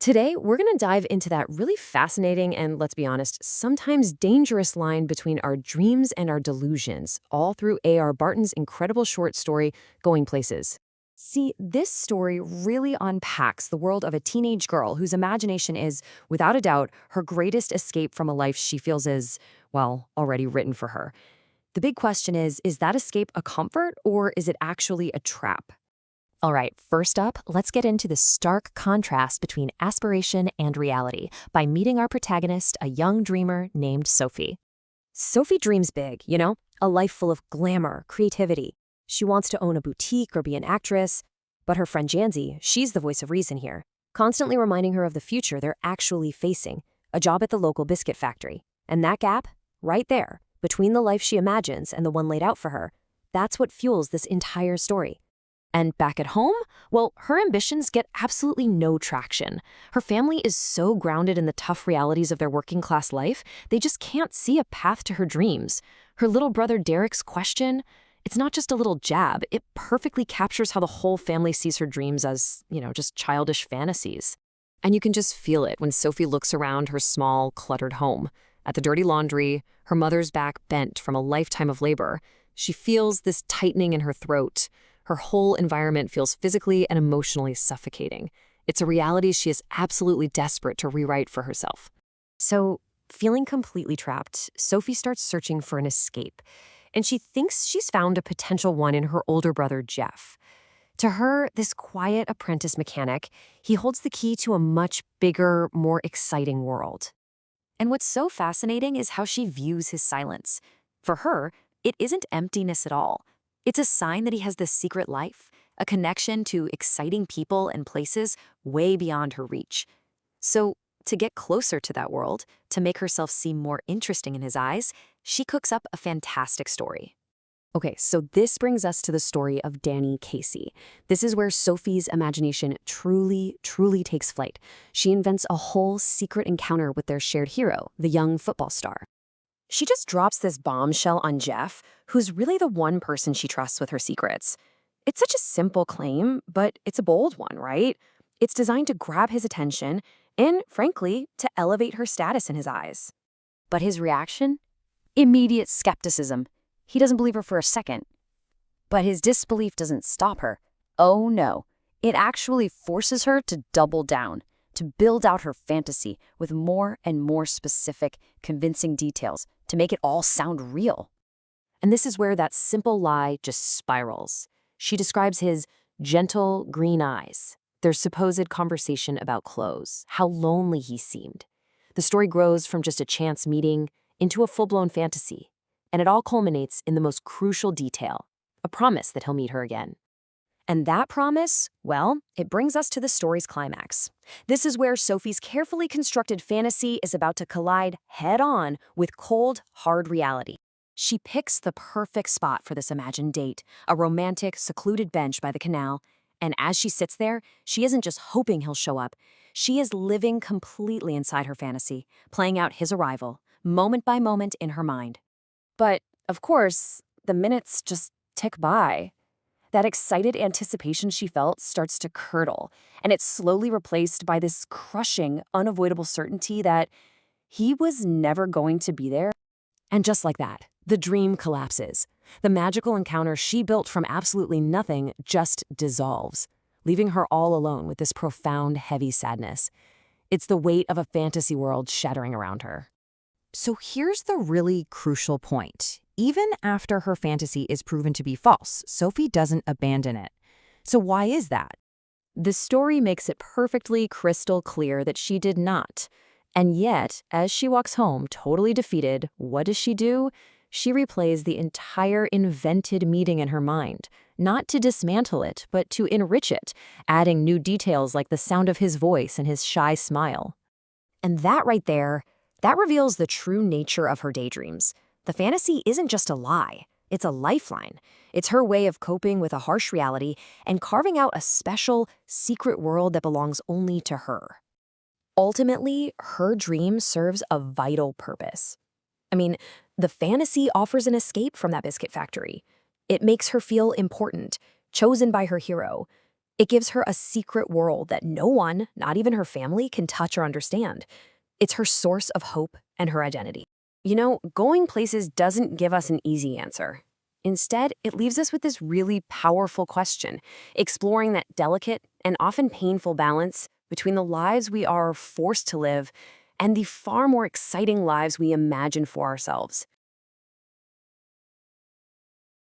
Today, we're going to dive into that really fascinating and, let's be honest, sometimes dangerous line between our dreams and our delusions, all through A.R. Barton's incredible short story, Going Places. See, this story really unpacks the world of a teenage girl whose imagination is, without a doubt, her greatest escape from a life she feels is, well, already written for her. The big question is that escape a comfort or is it actually a trap? All right, first up, let's get into the stark contrast between aspiration and reality by meeting our protagonist, a young dreamer named Sophie. Sophie dreams big, a life full of glamour, creativity. She wants to own a boutique or be an actress. But her friend Janzi, she's the voice of reason here, constantly reminding her of the future they're actually facing, a job at the local biscuit factory. And that gap, right there, between the life she imagines and the one laid out for her, that's what fuels this entire story. And back at home, well, her ambitions get absolutely no traction. Her family is so grounded in the tough realities of their working-class life, they just can't see a path to her dreams. Her little brother Derek's question, it's not just a little jab, it perfectly captures how the whole family sees her dreams as, just childish fantasies. And you can just feel it when Sophie looks around her small, cluttered home. At the dirty laundry, her mother's back bent from a lifetime of labor. She feels this tightening in her throat. Her whole environment feels physically and emotionally suffocating. It's a reality she is absolutely desperate to rewrite for herself. So, feeling completely trapped, Sophie starts searching for an escape, and she thinks she's found a potential one in her older brother, Jeff. To her, this quiet apprentice mechanic, he holds the key to a much bigger, more exciting world. And what's so fascinating is how she views his silence. For her, it isn't emptiness at all. It's a sign that he has this secret life, a connection to exciting people and places way beyond her reach. So, to get closer to that world, to make herself seem more interesting in his eyes, she cooks up a fantastic story. Okay, so this brings us to the story of Danny Casey. This is where Sophie's imagination truly takes flight. She invents a whole secret encounter with their shared hero, the young football star. She just drops this bombshell on Jeff, who's really the one person she trusts with her secrets. It's such a simple claim, but it's a bold one, right? It's designed to grab his attention and, frankly, to elevate her status in his eyes. But his reaction? Immediate skepticism. He doesn't believe her for a second. But his disbelief doesn't stop her. Oh no, it actually forces her to double down, to build out her fantasy with more and more specific, convincing details to make it all sound real. And this is where that simple lie just spirals. She describes his gentle green eyes, their supposed conversation about clothes, how lonely he seemed. The story grows from just a chance meeting into a full-blown fantasy, and it all culminates in the most crucial detail, a promise that he'll meet her again. And that promise, well, it brings us to the story's climax. This is where Sophie's carefully constructed fantasy is about to collide head-on with cold, hard reality. She picks the perfect spot for this imagined date, a romantic, secluded bench by the canal, and as she sits there, she isn't just hoping he'll show up. She is living completely inside her fantasy, playing out his arrival, moment by moment in her mind. But, of course, the minutes just tick by. That excited anticipation she felt starts to curdle, and it's slowly replaced by this crushing, unavoidable certainty that he was never going to be there. And just like that, the dream collapses. The magical encounter she built from absolutely nothing just dissolves, leaving her all alone with this profound, heavy sadness. It's the weight of a fantasy world shattering around her. So here's the really crucial point. Even after her fantasy is proven to be false, Sophie doesn't abandon it. So why is that? The story makes it perfectly crystal clear that she did not. And yet, as she walks home totally defeated, what does she do? She replays the entire invented meeting in her mind, not to dismantle it, but to enrich it, adding new details like the sound of his voice and his shy smile. And that right there, that reveals the true nature of her daydreams. The fantasy isn't just a lie, it's a lifeline. It's her way of coping with a harsh reality and carving out a special, secret world that belongs only to her. Ultimately, her dream serves a vital purpose. I mean, the fantasy offers an escape from that biscuit factory. It makes her feel important, chosen by her hero. It gives her a secret world that no one, not even her family, can touch or understand. It's her source of hope and her identity. Going places doesn't give us an easy answer. Instead, it leaves us with this really powerful question, exploring that delicate and often painful balance between the lives we are forced to live and the far more exciting lives we imagine for ourselves.